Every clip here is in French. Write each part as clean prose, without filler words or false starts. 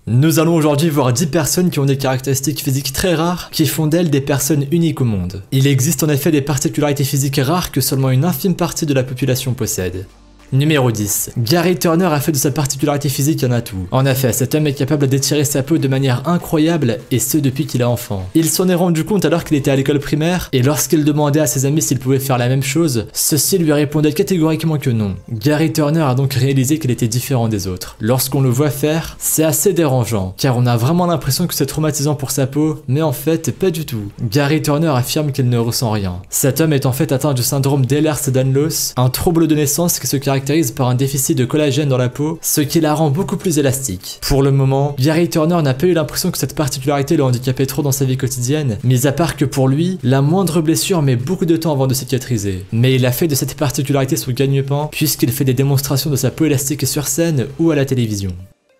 Nous allons aujourd'hui voir 10 personnes qui ont des caractéristiques physiques très rares qui font d'elles des personnes uniques au monde. Il existe en effet des particularités physiques rares que seulement une infime partie de la population possède. Numéro 10. Gary Turner a fait de sa particularité physique un atout. En effet, cet homme est capable d'étirer sa peau de manière incroyable, et ce depuis qu'il est enfant. Il s'en est rendu compte alors qu'il était à l'école primaire, et lorsqu'il demandait à ses amis s'ils pouvaient faire la même chose, ceux-ci lui répondaient catégoriquement que non. Gary Turner a donc réalisé qu'il était différent des autres. Lorsqu'on le voit faire, c'est assez dérangeant, car on a vraiment l'impression que c'est traumatisant pour sa peau, mais en fait, pas du tout. Gary Turner affirme qu'il ne ressent rien. Cet homme est en fait atteint du syndrome d'Ehlers-Danlos, un trouble de naissance qui se caractérise par un déficit de collagène dans la peau, ce qui la rend beaucoup plus élastique. Pour le moment, Gary Turner n'a pas eu l'impression que cette particularité le handicapait trop dans sa vie quotidienne, mis à part que pour lui, la moindre blessure met beaucoup de temps avant de cicatriser. Mais il a fait de cette particularité son gagne-pain, puisqu'il fait des démonstrations de sa peau élastique sur scène ou à la télévision.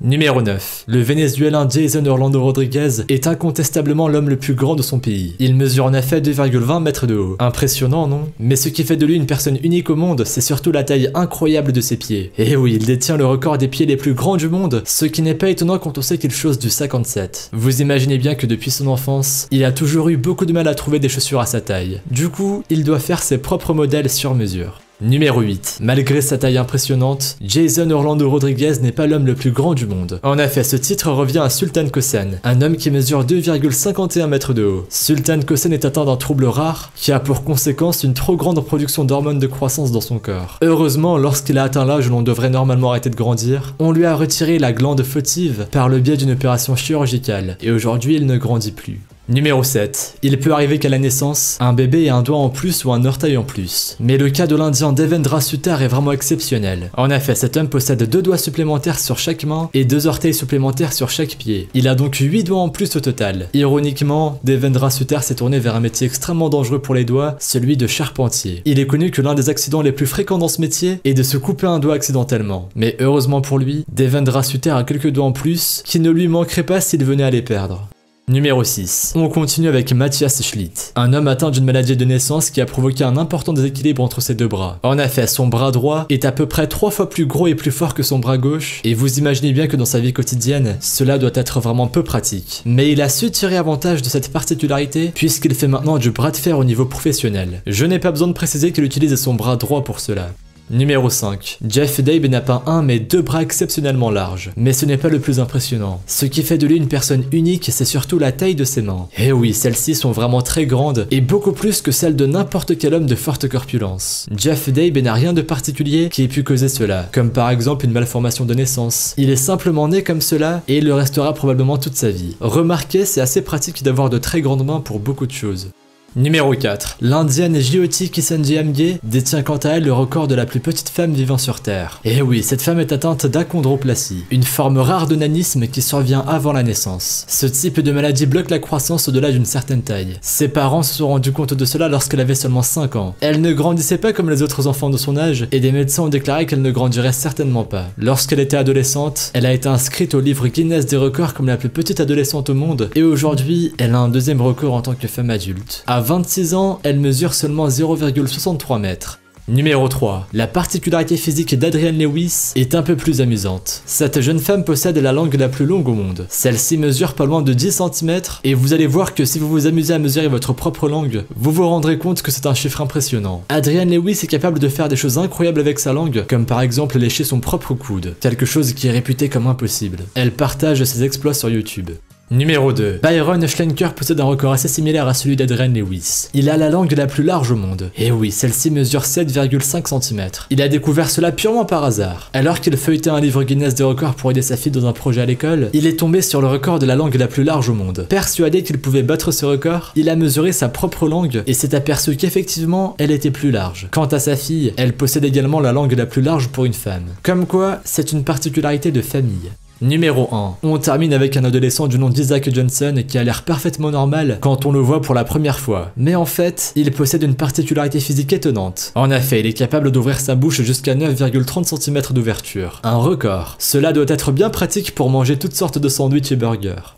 Numéro 9. Le Vénézuélien Jason Orlando Rodriguez est incontestablement l'homme le plus grand de son pays. Il mesure en effet 2,20 mètres de haut. Impressionnant, non? Mais ce qui fait de lui une personne unique au monde, c'est surtout la taille incroyable de ses pieds. Et oui, il détient le record des pieds les plus grands du monde, ce qui n'est pas étonnant quand on sait qu'il chose du 57. Vous imaginez bien que depuis son enfance, il a toujours eu beaucoup de mal à trouver des chaussures à sa taille. Du coup, il doit faire ses propres modèles sur mesure. Numéro 8. Malgré sa taille impressionnante, Jason Orlando Rodriguez n'est pas l'homme le plus grand du monde. En effet, ce titre revient à Sultan Kosen, un homme qui mesure 2,51 mètres de haut. Sultan Kosen est atteint d'un trouble rare qui a pour conséquence une trop grande production d'hormones de croissance dans son corps. Heureusement, lorsqu'il a atteint l'âge où l'on devrait normalement arrêter de grandir, on lui a retiré la glande fautive par le biais d'une opération chirurgicale, et aujourd'hui il ne grandit plus. Numéro 7. Il peut arriver qu'à la naissance, un bébé ait un doigt en plus ou un orteil en plus. Mais le cas de l'Indien Devendra Sutar est vraiment exceptionnel. En effet, cet homme possède 2 doigts supplémentaires sur chaque main et 2 orteils supplémentaires sur chaque pied. Il a donc 8 doigts en plus au total. Ironiquement, Devendra Sutar s'est tourné vers un métier extrêmement dangereux pour les doigts, celui de charpentier. Il est connu que l'un des accidents les plus fréquents dans ce métier est de se couper un doigt accidentellement. Mais heureusement pour lui, Devendra Sutar a quelques doigts en plus qui ne lui manqueraient pas s'il venait à les perdre. Numéro 6. On continue avec Matthias Schlitt, un homme atteint d'une maladie de naissance qui a provoqué un important déséquilibre entre ses 2 bras. En effet, son bras droit est à peu près 3 fois plus gros et plus fort que son bras gauche, et vous imaginez bien que dans sa vie quotidienne, cela doit être vraiment peu pratique. Mais il a su tirer avantage de cette particularité, puisqu'il fait maintenant du bras de fer au niveau professionnel. Je n'ai pas besoin de préciser qu'il utilise son bras droit pour cela. Numéro 5. Jeff Dabe n'a pas un mais 2 bras exceptionnellement larges. Mais ce n'est pas le plus impressionnant. Ce qui fait de lui une personne unique, c'est surtout la taille de ses mains. Et oui, celles-ci sont vraiment très grandes et beaucoup plus que celles de n'importe quel homme de forte corpulence. Jeff Dabe n'a rien de particulier qui ait pu causer cela, comme par exemple une malformation de naissance. Il est simplement né comme cela et il le restera probablement toute sa vie. Remarquez, c'est assez pratique d'avoir de très grandes mains pour beaucoup de choses. Numéro 4. L'indienne Jyoti Kisanji Amge détient quant à elle le record de la plus petite femme vivant sur Terre. Et oui, cette femme est atteinte d'achondroplasie, une forme rare de nanisme qui survient avant la naissance. Ce type de maladie bloque la croissance au-delà d'une certaine taille. Ses parents se sont rendus compte de cela lorsqu'elle avait seulement 5 ans. Elle ne grandissait pas comme les autres enfants de son âge et des médecins ont déclaré qu'elle ne grandirait certainement pas. Lorsqu'elle était adolescente, elle a été inscrite au livre Guinness des records comme la plus petite adolescente au monde et aujourd'hui, elle a un 2e record en tant que femme adulte. À 26 ans, elle mesure seulement 0,63 mètres. Numéro 3. La particularité physique d'Adrienne Lewis est un peu plus amusante. Cette jeune femme possède la langue la plus longue au monde. Celle-ci mesure pas loin de 10 cm et vous allez voir que si vous vous amusez à mesurer votre propre langue, vous vous rendrez compte que c'est un chiffre impressionnant. Adrienne Lewis est capable de faire des choses incroyables avec sa langue, comme par exemple lécher son propre coude, quelque chose qui est réputé comme impossible. Elle partage ses exploits sur YouTube. Numéro 2. Byron Schlenker possède un record assez similaire à celui d'Adrienne Lewis. Il a la langue la plus large au monde. Et oui, celle-ci mesure 7,5 cm. Il a découvert cela purement par hasard. Alors qu'il feuilletait un livre Guinness des records pour aider sa fille dans un projet à l'école, il est tombé sur le record de la langue la plus large au monde. Persuadé qu'il pouvait battre ce record, il a mesuré sa propre langue et s'est aperçu qu'effectivement, elle était plus large. Quant à sa fille, elle possède également la langue la plus large pour une femme. Comme quoi, c'est une particularité de famille. Numéro 1. On termine avec un adolescent du nom d'Isaac Johnson qui a l'air parfaitement normal quand on le voit pour la première fois. Mais en fait, il possède une particularité physique étonnante. En effet, il est capable d'ouvrir sa bouche jusqu'à 9,30 cm d'ouverture. Un record. Cela doit être bien pratique pour manger toutes sortes de sandwichs et burgers.